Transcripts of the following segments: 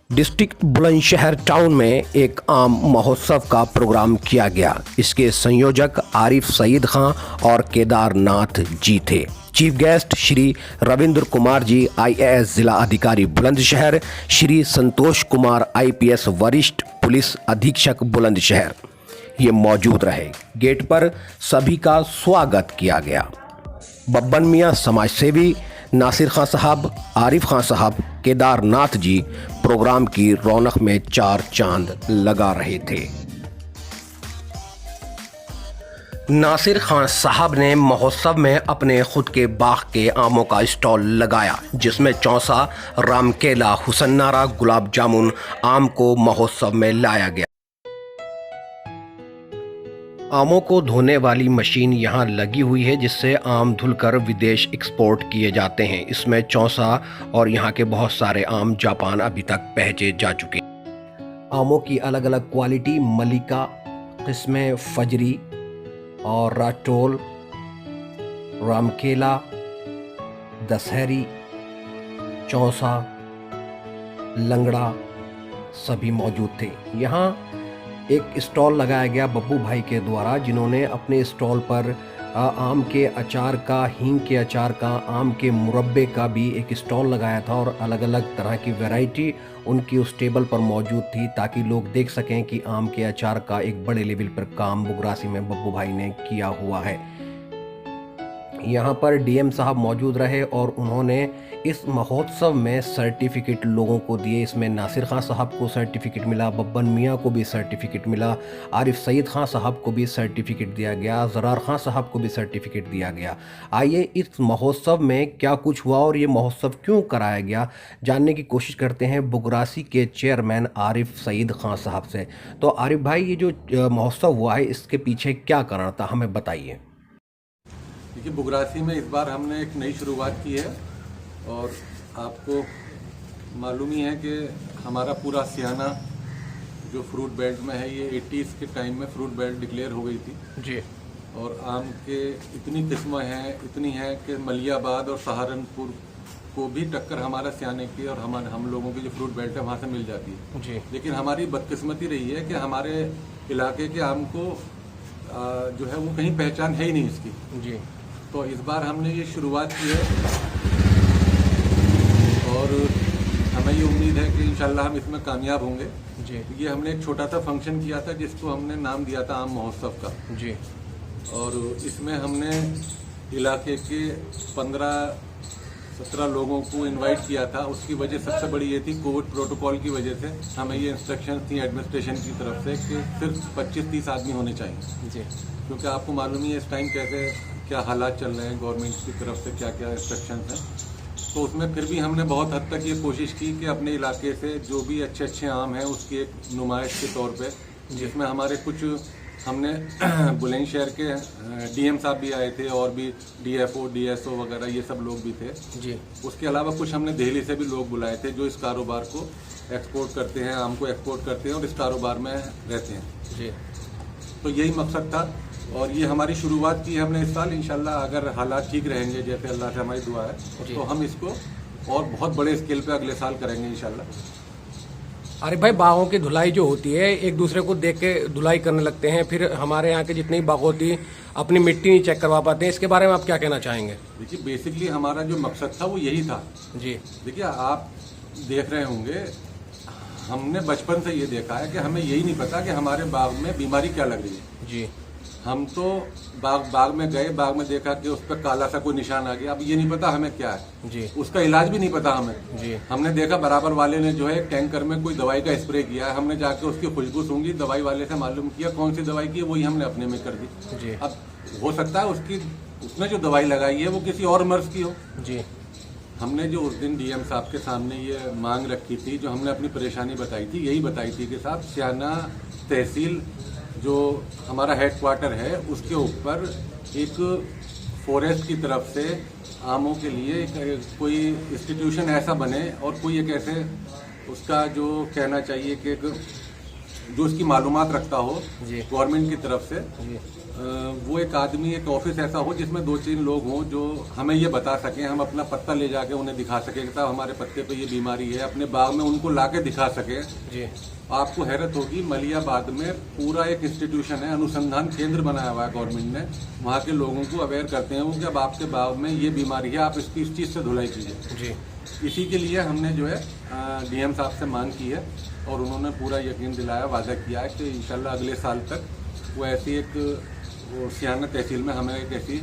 District Bulandshahr town में एक आम महोत्सव का प्रोग्राम किया गया। इसके संयोजक आरिफ सईद खां और केदारनाथ जी थे। Chief guest Shri Ravindra Kumar ji IAS जिला अधिकारी बुलंदशहर, श्री संतोष कुमार आईपीएस वरिष्ठ पुलिस अधीक्षक बुलंदशहर ये मौजूद रहे। गेट पर सभी का स्वागत किया गया। बब्बन मियां समाज सेवी, नासिर खां साहब, आरिफ खां साहब, केदारनाथ जी प्रोग्राम की रौनक में चार चांद लगा रहे थे। नासिर खां साहब ने महोत्सव में अपने खुद के बाग के आमों का स्टॉल लगाया, जिसमें चौसा, रामकेला, हुसन्नारा, गुलाब जामुन आम को महोत्सव में लाया गया। आमों को धोने वाली मशीन यहाँ लगी हुई है, जिससे आम धुलकर विदेश एक्सपोर्ट किए जाते हैं। इसमें चौसा और यहाँ के बहुत सारे आम जापान अभी तक भेजे जा चुके हैं। आमों की अलग अलग क्वालिटी, मलिका, किस्में, फजरी और राटोल, रामकेला, दशहरी, चौसा, लंगड़ा सभी मौजूद थे। यहाँ एक स्टॉल लगाया गया बब्बू भाई के द्वारा, जिन्होंने अपने स्टॉल पर आम के अचार का, हींग के अचार का, आम के मुरब्बे का भी एक स्टॉल लगाया था और अलग अलग तरह की वैरायटी उनकी उस टेबल पर मौजूद थी, ताकि लोग देख सकें कि आम के अचार का एक बड़े लेवल पर काम बुगरासी में बब्बू भाई ने किया हुआ है। यहाँ पर डीएम साहब मौजूद रहे और उन्होंने इस महोत्सव में सर्टिफिकेट लोगों को दिए। इसमें नासिर खां साहब को सर्टिफिकेट मिला, बब्बन मियां को भी सर्टिफिकेट मिला, आरिफ सईद खां साहब को भी सर्टिफिकेट दिया गया, ज़रार खां साहब को भी सर्टिफिकेट दिया गया। आइए इस महोत्सव में क्या कुछ हुआ और ये महोत्सव क्यों कराया गया, जानने की कोशिश करते हैं बुगरासी के चेयरमैन आरिफ सईद खां साहब से। तो आरिफ भाई, ये जो महोत्सव हुआ है, इसके पीछे क्या कारण था, हमें बताइए। देखिए, बुगरासी में इस बार हमने एक नई शुरुआत की है और आपको मालूम ही है कि हमारा पूरा सियाना जो फ्रूट बेल्ट में है, ये 80s के टाइम में फ्रूट बेल्ट डिक्लेयर हो गई थी जी। और आम के इतनी किस्में हैं, इतनी हैं कि मलियाबाद और सहारनपुर को भी टक्कर हमारा सियाने की और हम लोगों की जो फ्रूट बेल्ट है वहाँ से मिल जाती है जी। लेकिन हमारी बदकिस्मती रही है कि हमारे इलाके के आम को जो है वो कहीं पहचान है ही नहीं इसकी जी। तो इस बार हमने ये शुरुआत की है और हमें ये उम्मीद है कि इंशाल्लाह हम इसमें कामयाब होंगे जी। ये हमने एक छोटा सा फंक्शन किया था जिसको हमने नाम दिया था आम महोत्सव का जी। और इसमें हमने इलाके के 15-17 लोगों को इनवाइट किया था। उसकी वजह सबसे बड़ी ये थी, कोविड प्रोटोकॉल की वजह से हमें ये इंस्ट्रक्शन थी एडमिनिस्ट्रेशन की तरफ से कि सिर्फ 25-30 आदमी होने चाहिए जी। क्योंकि आपको मालूम ही है इस टाइम कैसे क्या हालात चल रहे हैं, गवर्नमेंट की तरफ से क्या क्या इंस्ट्रक्शन हैं। तो उसमें फिर भी हमने बहुत हद तक ये कोशिश की कि अपने इलाके से जो भी अच्छे अच्छे आम हैं उसकी एक नुमाइश के तौर पे, जिसमें हमारे कुछ हमने बुलंदशहर के डीएम साहब भी आए थे और भी डीएफओ, डीएसओ वगैरह ये सब लोग भी थे जी। उसके अलावा कुछ हमने दिल्ली से भी लोग बुलाए थे जो इस कारोबार को एक्सपोर्ट करते हैं, आम को एक्सपोर्ट करते हैं और इस कारोबार में रहते हैं जी। तो यही मकसद था और ये हमारी शुरुआत की हमने इस साल। इंशाल्लाह अगर हालात ठीक रहेंगे, जैसे अल्लाह से हमारी दुआ है, तो हम इसको और बहुत बड़े स्केल पे अगले साल करेंगे इंशाल्लाह। अरे भाई, बागों की धुलाई जो होती है, एक दूसरे को देख के धुलाई करने लगते हैं, फिर हमारे यहाँ के जितनी बागोती अपनी मिट्टी नहीं चेक करवा पाते हैं, इसके बारे में आप क्या कहना चाहेंगे? देखिए, बेसिकली हमारा जो मकसद था वो यही था जी। देखिए, आप देख रहे होंगे, हमने बचपन से ये देखा है कि हमें यही नहीं पता कि हमारे बाग में बीमारी क्या लग रही है जी। हम तो बाग में गए, बाग में देखा कि उस पर काला सा कोई निशान आ गया, अब ये नहीं पता हमें क्या है जी। उसका इलाज भी नहीं पता हमें जी। हमने देखा बराबर वाले ने जो है टैंकर में कोई दवाई का स्प्रे किया है, हमने जाके उसकी खुशबू सूंघी, दवाई वाले से मालूम किया कौन सी दवाई की है, वही हमने अपने में कर दी जी। अब हो सकता है उसने जो दवाई लगाई है वो किसी और मर्ज की हो जी। हमने जो उस दिन डीएम साहब के सामने ये मांग रखी थी, जो हमने अपनी परेशानी बताई थी, यही बताई थी कि साहब सियाना तहसील जो हमारा हेडक्वार्टर है उसके ऊपर एक फॉरेस्ट की तरफ से आमों के लिए कोई इंस्टीट्यूशन ऐसा बने और कोई एक ऐसे उसका जो कहना चाहिए कि एक जो इसकी मालूमात रखता हो जी। गवर्नमेंट की तरफ से, जी। वो एक आदमी, एक ऑफिस ऐसा हो जिसमें 2-3 लोग हों जो हमें ये बता सकें, हम अपना पत्ता ले जाके उन्हें दिखा सकें कि साहब हमारे पत्ते पे ये बीमारी है, अपने बाग में उनको लाके दिखा सकें। जी। आपको हैरत होगी, मलियाबाद में पूरा एक इंस्टीट्यूशन है, अनुसंधान केंद्र बनाया हुआ है गवर्नमेंट ने। वहाँ के लोगों को अवेयर करते हैं वो कि अब आपके बाग में ये बीमारी है, आप इसकी इस चीज़ से धुलाई कीजिए। जी। इसी के लिए हमने जो है डीएम साहब से मांग की है और उन्होंने पूरा यकीन दिलाया, वादा किया है कि इंशाल्लाह अगले साल तक वो ऐसी एक सियाना तहसील में हमें एक ऐसी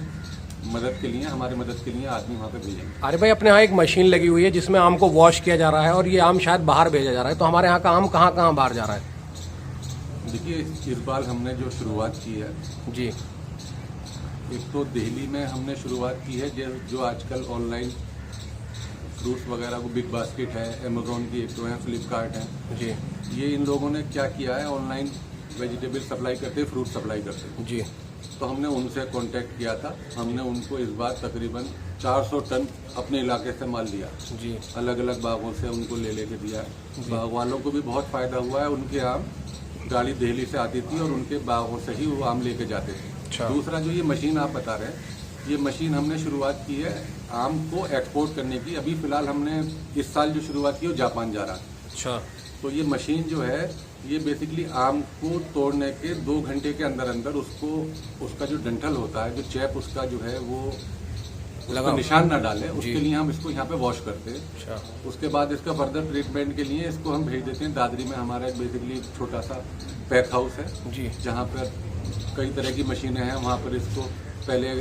मदद के लिए, हमारी मदद के लिए आदमी वहाँ पे भेजेंगे। अरे भाई, अपने यहाँ एक मशीन लगी हुई है जिसमें आम को वॉश किया जा रहा है और ये आम शायद बाहर भेजा जा रहा है, तो हमारे यहाँ का आम कहाँ कहाँ बाहर जा रहा है? देखिए, इस बार हमने जो शुरुआत की है, जी। एक तो दिल्ली में हमने शुरुआत की है, जो आजकल ऑनलाइन फ्रूट्स वगैरह को बिग बास्केट है, अमेजोन की एक तो है, फ्लिपकार्ट है जी। ये इन लोगों ने क्या किया है, ऑनलाइन वेजिटेबल सप्लाई करते, फ्रूट सप्लाई करते। जी। तो हमने उनसे कांटेक्ट किया था, हमने उनको इस बार तकरीबन 400 टन अपने इलाके से माल दिया। जी। अलग अलग बागों से उनको ले लेके दिया है। बाग वालों को भी बहुत फ़ायदा हुआ है, उनके आम गाड़ी दिल्ली से आती थी और उनके बागों से ही वो आम लेके जाते थे। अच्छा। दूसरा जो ये मशीन आप बता रहे हैं, ये मशीन हमने शुरुआत की है आम को एक्सपोर्ट करने की। अभी फ़िलहाल हमने इस साल जो शुरुआत की वो जापान जा रहा है। अच्छा। तो ये मशीन जो है, ये बेसिकली आम को तोड़ने के 2 घंटे के अंदर अंदर उसका जो डंठल होता है, जो चैप उसका जो है वो उसका निशान ना डाले, उसके लिए हम इसको यहाँ पे वॉश करते हैं। अच्छा। उसके बाद इसका फर्दर ट्रीटमेंट के लिए इसको हम भेज देते हैं दादरी में। हमारा एक बेसिकली छोटा सा पैक हाउस है जी। जहाँ पर कई तरह की मशीनें हैं। वहाँ पर इसको पहले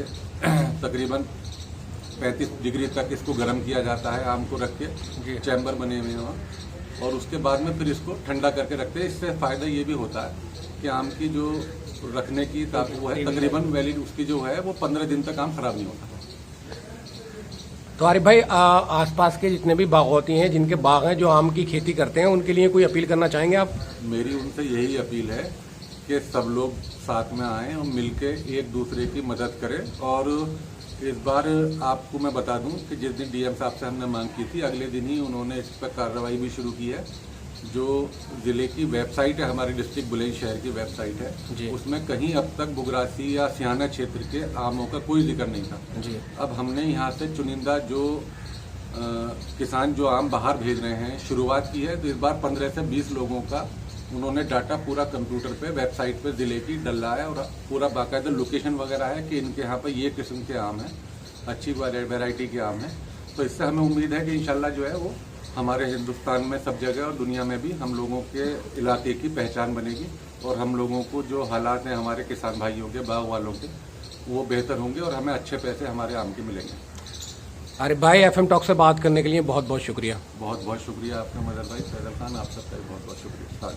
तकरीबन 35 डिग्री तक इसको गर्म किया जाता है, आम को रख के, चैम्बर बने हुए हैं वहाँ, और उसके बाद में फिर इसको ठंडा करके रखते हैं। इससे फ़ायदा ये भी होता है कि आम की जो रखने की वो है, तकरीबन वैलिड उसकी जो है वो 15 दिन तक आम खराब नहीं होता। तो आरिफ भाई, आसपास के जितने भी बागौती हैं, जिनके बाग हैं, जो आम की खेती करते हैं, उनके लिए कोई अपील करना चाहेंगे आप? मेरी उनसे यही अपील है कि सब लोग साथ में आएँ और मिलके एक दूसरे की मदद करें। और इस बार आपको मैं बता दूं कि जिस दिन डीएम साहब से हमने मांग की थी, अगले दिन ही उन्होंने इस पर कार्रवाई भी शुरू की है। जो ज़िले की वेबसाइट है, हमारी डिस्ट्रिक्ट बुलंदशहर की वेबसाइट है, उसमें कहीं अब तक बुगरासी या सियाना क्षेत्र के आमों का कोई जिक्र नहीं था। जी। अब हमने यहाँ से चुनिंदा जो किसान जो आम बाहर भेज रहे हैं शुरुआत की है। तो इस बार 15 से 20 लोगों का उन्होंने डाटा पूरा कंप्यूटर पे, वेबसाइट पे ज़िले की डला है और पूरा बाकायदा लोकेशन वगैरह है कि इनके यहाँ पे ये किस्म के आम हैं, अच्छी वैरायटी के आम हैं। तो इससे हमें उम्मीद है कि इंशाल्लाह जो है वो हमारे हिंदुस्तान में सब जगह और दुनिया में भी हम लोगों के इलाके की पहचान बनेगी और हम लोगों को जो हालात हैं हमारे किसान भाइयों के, बाग वालों के, वो बेहतर होंगे और हमें अच्छे पैसे हमारे आम के मिलेंगे। अरे भाई, FM टॉक से बात करने के लिए बहुत बहुत शुक्रिया। बहुत बहुत शुक्रिया आपका मदर भाई, फैजल खान, आप सबका बहुत बहुत शुक्रिया।